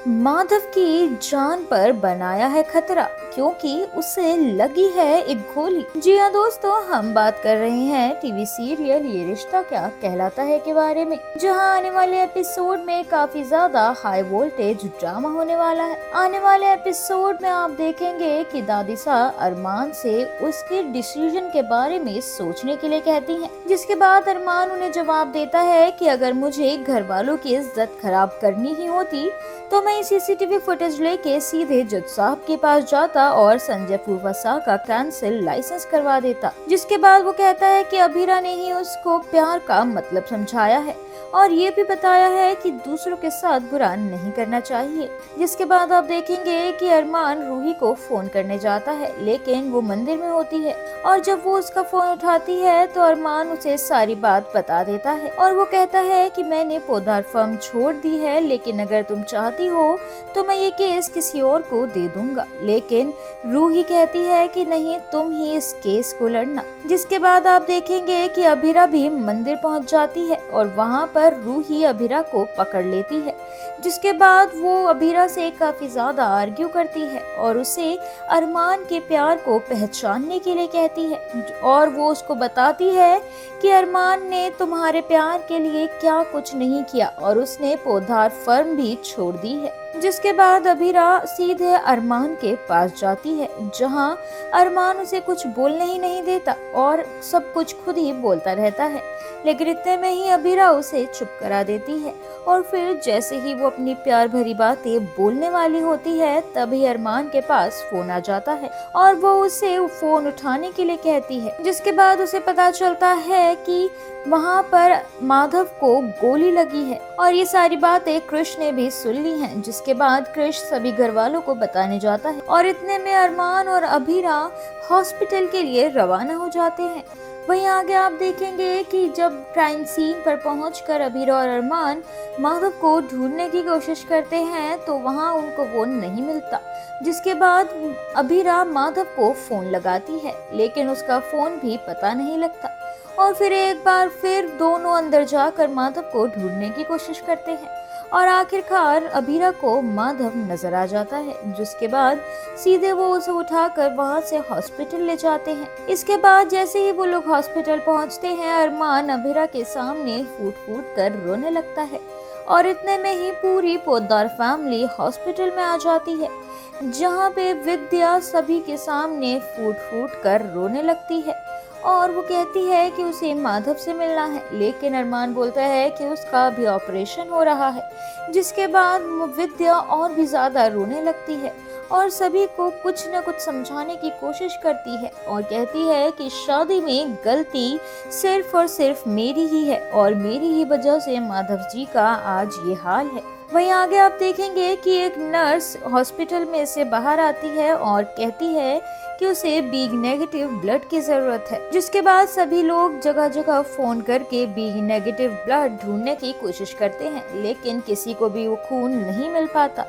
माधव की जान पर बनाया है खतरा क्योंकि उसे लगी है एक गोली। जी हाँ दोस्तों, हम बात कर रहे हैं टीवी सीरियल ये रिश्ता क्या कहलाता है के बारे में, जहां आने वाले एपिसोड में काफी ज्यादा हाई वोल्टेज ड्रामा होने वाला है। आने वाले एपिसोड में आप देखेंगे कि दादिसा अरमान से उसके डिसीजन के बारे में सोचने के लिए कहती है, जिसके बाद अरमान उन्हें जवाब देता है कि अगर मुझे घर वालों की इज्जत खराब करनी ही होती तो मैं सीसीटीवी फुटेज लेके सीधे जज साहब के पास जाता और संजय पूर्वासा का कैंसिल लाइसेंस करवा देता। जिसके बाद वो कहता है कि अभीरा ने ही उसको प्यार का मतलब समझाया है और ये भी बताया है कि दूसरों के साथ बुरा नहीं करना चाहिए। जिसके बाद आप देखेंगे कि अरमान रूही को फोन करने जाता है, लेकिन वो मंदिर में होती है और जब वो उसका फोन उठाती है तो अरमान उसे सारी बात बता देता है और वो कहता है कि मैंने पोदार फर्म छोड़ दी है, लेकिन अगर तुम चाहती हो तो मैं ये केस किसी और को दे दूंगा। लेकिन रूही कहती है कि नहीं, तुम ही इस केस को लड़ना। जिसके बाद आप देखेंगे कि अभीरा भी मंदिर पहुंच जाती है और वहां पर रूही अभीरा को पकड़ लेती है। जिसके बाद वो अभीरा से काफी ज्यादा आर्ग्यू करती है और उसे अरमान के प्यार को पहचानने के लिए कहती है और वो उसको बताती है कि अरमान ने तुम्हारे प्यार के लिए क्या कुछ नहीं किया और उसने पोधार फर्म भी छोड़ दी है। जिसके बाद अभीरा सीधे अरमान के पास जाती है, जहां अरमान उसे कुछ बोलने ही नहीं देता और सब कुछ खुद ही बोलता रहता है। लेकिन इतने में ही अभीरा उसे चुप करा देती है और फिर जैसे ही वो अपनी प्यार भरी बातें बोलने वाली होती है तभी अरमान के पास फोन आ जाता है और वो उसे फोन उठाने के लिए कहती है। जिसके बाद उसे पता चलता है कि वहाँ पर माधव को गोली लगी है और ये सारी बातें कृष्ण ने भी सुन ली हैं। जिसके बाद कृष्ण सभी घर वालों को बताने जाता है और इतने में अरमान और अभीरा हॉस्पिटल के लिए रवाना हो जाते हैं। वहीं आगे आप देखेंगे कि जब क्राइम सीन पर पहुंचकर अभीरा और अरमान माधव को ढूंढने की कोशिश करते हैं तो वहां उनको वो नहीं मिलता। जिसके बाद अभीरा माधव को फोन लगाती है, लेकिन उसका फोन भी पता नहीं लगता और फिर एक बार फिर दोनों अंदर जाकर माधव को ढूंढने की कोशिश करते हैं और आखिरकार अभीरा को माधव नजर आ जाता है। जिसके बाद सीधे वो उसे उठाकर वहां से हॉस्पिटल ले जाते हैं। इसके बाद जैसे ही वो लोग हॉस्पिटल पहुंचते हैं, अरमान अभीरा के सामने फूट फूट कर रोने लगता है और इतने में ही पूरी पोद्दार फैमिली हॉस्पिटल में आ जाती है, जहाँ पे विद्या सभी के सामने फूट फूट कर रोने लगती है और वो कहती है कि उसे माधव से मिलना है। लेकिन अरमान बोलता है कि उसका भी ऑपरेशन हो रहा है। जिसके बाद विद्या और भी ज्यादा रोने लगती है और सभी को कुछ न कुछ समझाने की कोशिश करती है और कहती है कि शादी में गलती सिर्फ और सिर्फ मेरी ही है और मेरी ही वजह से माधव जी का आज ये हाल है। वहीं आगे आप देखेंगे कि एक नर्स हॉस्पिटल में से बाहर आती है और कहती है कि उसे बी नेगेटिव ब्लड की जरूरत है। जिसके बाद सभी लोग जगह जगह फोन करके बी नेगेटिव ब्लड ढूंढने की कोशिश करते हैं, लेकिन किसी को भी वो खून नहीं मिल पाता।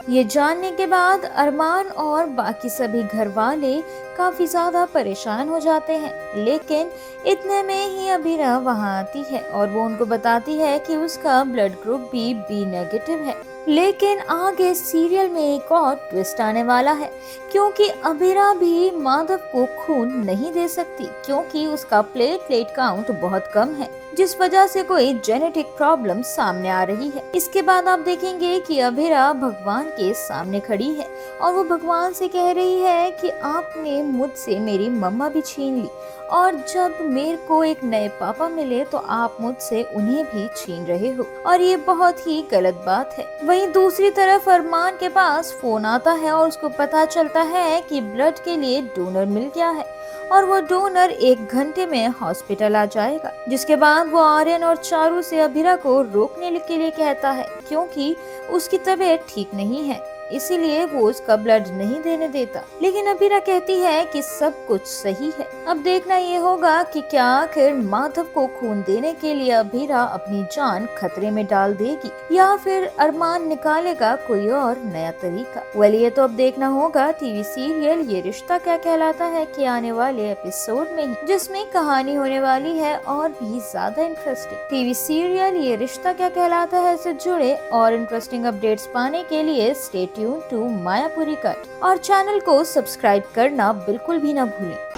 ये जानने के बाद अरमान और बाकी सभी घर वाले काफी ज्यादा परेशान हो जाते हैं। लेकिन इतने में ही अभीरा वहां आती है और वो उनको बताती है कि उसका ब्लड ग्रुप भी बी नेगेटिव है। लेकिन आगे सीरियल में एक और ट्विस्ट आने वाला है, क्योंकि अभीरा भी माधव को खून नहीं दे सकती क्योंकि उसका प्लेटलेट काउंट बहुत कम है, जिस वजह से कोई जेनेटिक प्रॉब्लम सामने आ रही है। इसके बाद आप देखेंगे कि अभीरा भगवान के सामने खड़ी है और वो भगवान से कह रही है कि आपने मुझसे मेरी मम्मा भी छीन ली और जब मेरे को एक नए पापा मिले तो आप मुझसे उन्हें भी छीन रहे हो और ये बहुत ही गलत बात है। वहीं दूसरी तरफ अरमान के पास फोन आता है और उसको पता चलता है कि ब्लड के लिए डोनर मिल गया है और वो डोनर 1 घंटे में हॉस्पिटल आ जाएगा। जिसके बाद वो आर्यन और चारू से अभीरा को रोकने के लिए कहता है क्योंकि उसकी तबीयत ठीक नहीं है। इसीलिए वो उसका ब्लड नहीं देने देता। लेकिन अभीरा कहती है कि सब कुछ सही है। अब देखना ये होगा कि क्या आखिर माधव को खून देने के लिए अभीरा अपनी जान खतरे में डाल देगी या फिर अरमान निकालेगा कोई और नया तरीका। ये तो अब देखना होगा टीवी सीरियल ये रिश्ता क्या कहलाता है कि आने वाले एपिसोड में ही, जिसमें कहानी होने वाली है और भी ज्यादा इंटरेस्टिंग। टीवी सीरियल ये रिश्ता क्या कहलाता है से जुड़े और इंटरेस्टिंग अपडेट्स पाने के लिए stay tuned to Mayapuri cut और चैनल को सब्सक्राइब करना बिल्कुल भी न भूलें।